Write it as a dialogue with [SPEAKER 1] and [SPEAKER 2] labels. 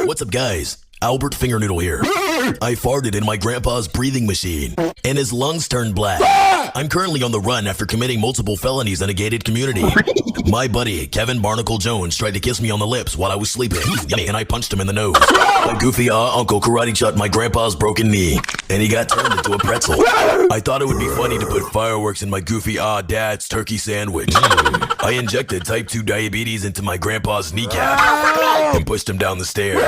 [SPEAKER 1] What's up, guys? Albert Fingernoodle here. I farted in my grandpa's breathing machine, and his lungs turned black. I'm currently on the run after committing multiple felonies in a gated community. My buddy, Kevin Barnacle Jones, tried to kiss me on the lips while I was sleeping, and I punched him in the nose. My goofy uncle karate chopped my grandpa's broken knee, and he got turned into a pretzel. I thought it would be funny to put fireworks in my goofy dad's turkey sandwich. I injected type 2 diabetes into my grandpa's kneecap and pushed him down the stairs.